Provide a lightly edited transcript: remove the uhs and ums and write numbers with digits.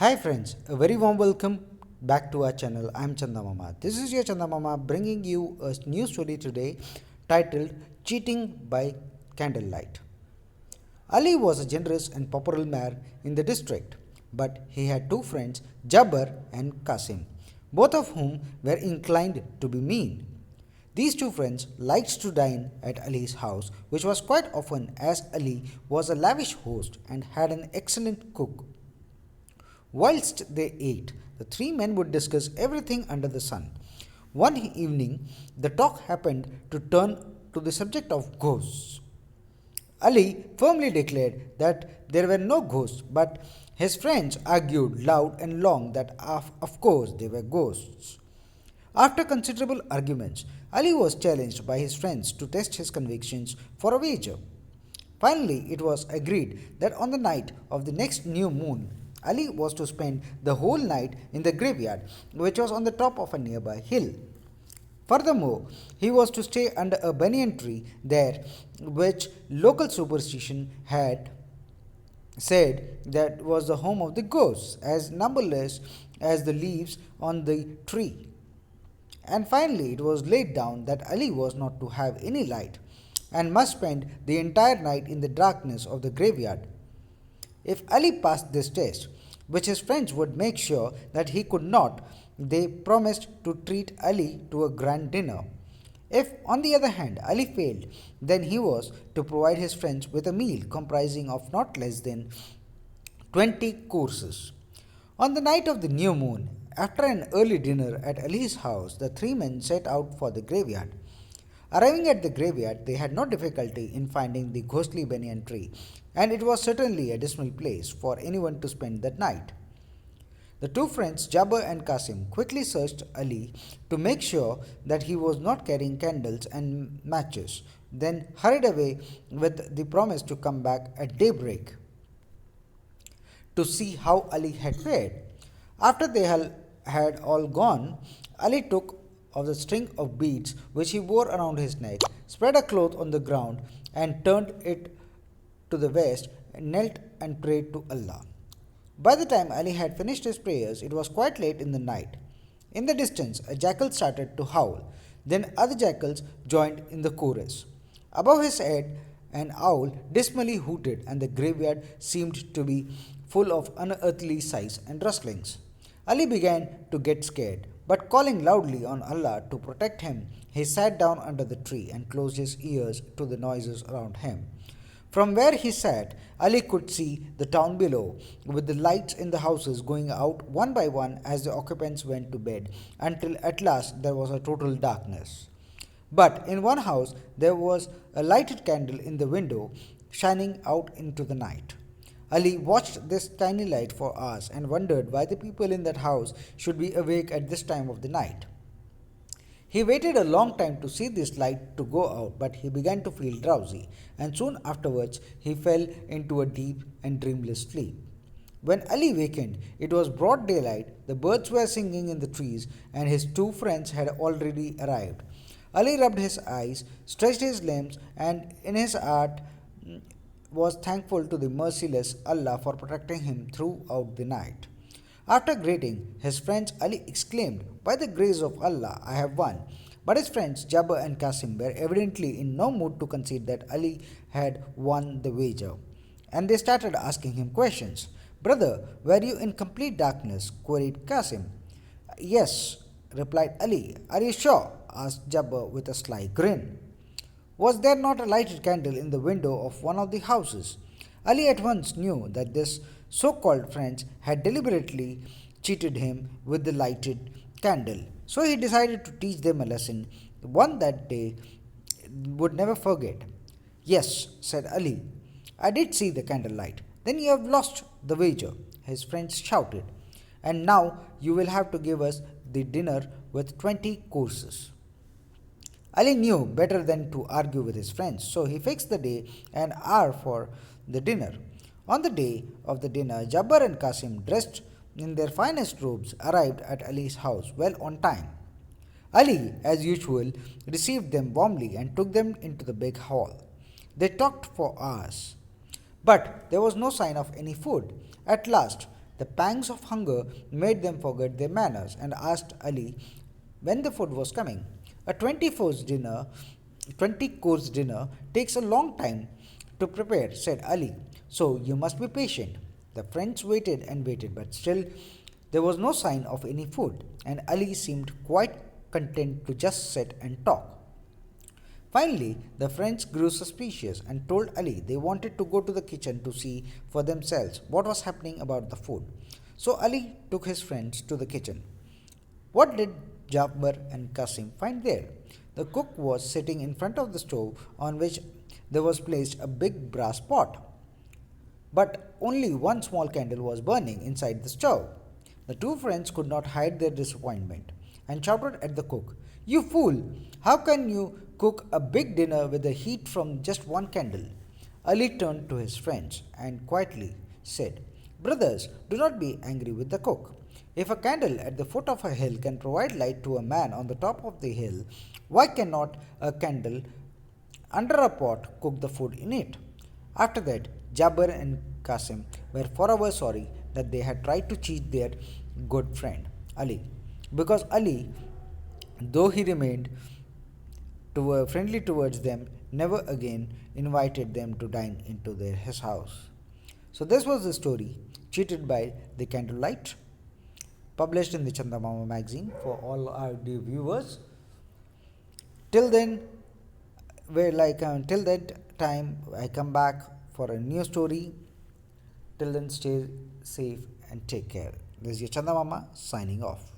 Hi friends, a very warm welcome back to our channel. I'm Chanda Mama. This is your Chanda Mama bringing you a new story today titled Cheating by Candlelight. Ali was a generous and popular man in the district, but he had two friends, Jabbar and Qasim, both of whom were inclined to be mean. These two friends liked to dine at Ali's house, which was quite often as Ali was a lavish host and had an excellent cook. Whilst they ate, the three men would discuss everything under the sun. One evening, the talk happened to turn to the subject of ghosts. Ali firmly declared that there were no ghosts, but his friends argued loud and long that of course they were ghosts. After considerable arguments, Ali was challenged by his friends to test his convictions for a wager. Finally, it was agreed that on the night of the next new moon, Ali was to spend the whole night in the graveyard, which was on the top of a nearby hill. Furthermore, he was to stay under a banyan tree there, which local superstition had said that was the home of the ghosts, as numberless as the leaves on the tree. And finally, it was laid down that Ali was not to have any light and must spend the entire night in the darkness of the graveyard. If Ali passed this test, which his friends would make sure that he could not, they promised to treat Ali to a grand dinner. If, on the other hand, Ali failed, then he was to provide his friends with a meal comprising of not less than 20 courses. On the night of the new moon, after an early dinner at Ali's house, the three men set out for the graveyard. Arriving at the graveyard, they had no difficulty in finding the ghostly banyan tree, and it was certainly a dismal place for anyone to spend that night. The two friends, Jabbar and Qasim, quickly searched Ali to make sure that he was not carrying candles and matches, then hurried away with the promise to come back at daybreak to see how Ali had fared. After they had all gone, Ali took of the string of beads which he wore around his neck, spread a cloth on the ground, and turned it to the west, and knelt and prayed to Allah. By the time Ali had finished his prayers, it was quite late in the night. In the distance, a jackal started to howl. Then other jackals joined in the chorus. Above his head, an owl dismally hooted, and the graveyard seemed to be full of unearthly sighs and rustlings. Ali began to get scared, but calling loudly on Allah to protect him, he sat down under the tree and closed his ears to the noises around him. From where he sat, Ali could see the town below, with the lights in the houses going out one by one as the occupants went to bed, until at last there was a total darkness. But in one house there was a lighted candle in the window, shining out into the night. Ali watched this tiny light for hours and wondered why the people in that house should be awake at this time of the night. He waited a long time to see this light to go out, but he began to feel drowsy, and soon afterwards he fell into a deep and dreamless sleep. When Ali wakened, it was broad daylight, the birds were singing in the trees, and his two friends had already arrived. Ali rubbed his eyes, stretched his limbs, and in his heart was thankful to the merciless Allah for protecting him throughout the night. After greeting his friends, Ali exclaimed, "By the grace of Allah, I have won." But his friends Jabbar and Qasim were evidently in no mood to concede that Ali had won the wager, and they started asking him questions. "Brother, were you in complete darkness?" queried Qasim. "Yes," replied Ali. "Are you sure?" asked Jabbar with a sly grin. Was there not a lighted candle in the window of one of the houses? Ali at once knew that this so called friends had deliberately cheated him with the lighted candle. So he decided to teach them a lesson, one that they would never forget. "Yes," said Ali, "I did see the candlelight." "Then you have lost the wager," his friends shouted, "and now you will have to give us the dinner with 20 courses." Ali knew better than to argue with his friends, so he fixed the day and hour for the dinner. On the day of the dinner, Jabbar and Qasim, dressed in their finest robes, arrived at Ali's house well on time. Ali, as usual, received them warmly and took them into the big hall. They talked for hours, but there was no sign of any food. At last, The pangs of hunger made them forget their manners and asked Ali when the food was coming. A 20 course dinner takes a long time to prepare, said Ali, so you must be patient. The friends waited and waited, but still there was no sign of any food, and Ali seemed quite content to just sit and talk. Finally, the friends grew suspicious and told Ali they wanted to go to the kitchen to see for themselves what was happening about the food. So Ali took his friends to the kitchen. What did Jafar and Qasim find there? The cook was sitting in front of the stove on which there was placed a big brass pot, but only one small candle was burning inside the stove. The two friends could not hide their disappointment and shouted at the cook, "You fool! How can you cook a big dinner with the heat from just one candle?" Ali turned to his friends and quietly said, "Brothers, do not be angry with the cook. If a candle at the foot of a hill can provide light to a man on the top of the hill, why cannot a candle under a pot cook the food in it?" After that, Jabir and Qasim were forever sorry that they had tried to cheat their good friend Ali, because Ali, though he remained friendly towards them, never again invited them to dine into his house. So this was the story, Cheated by the Candlelight, published in the Chandamama magazine for all our dear viewers. Till then, till that time, I come back for a new story. Till then, stay safe and take care. This is your Chandamama signing off.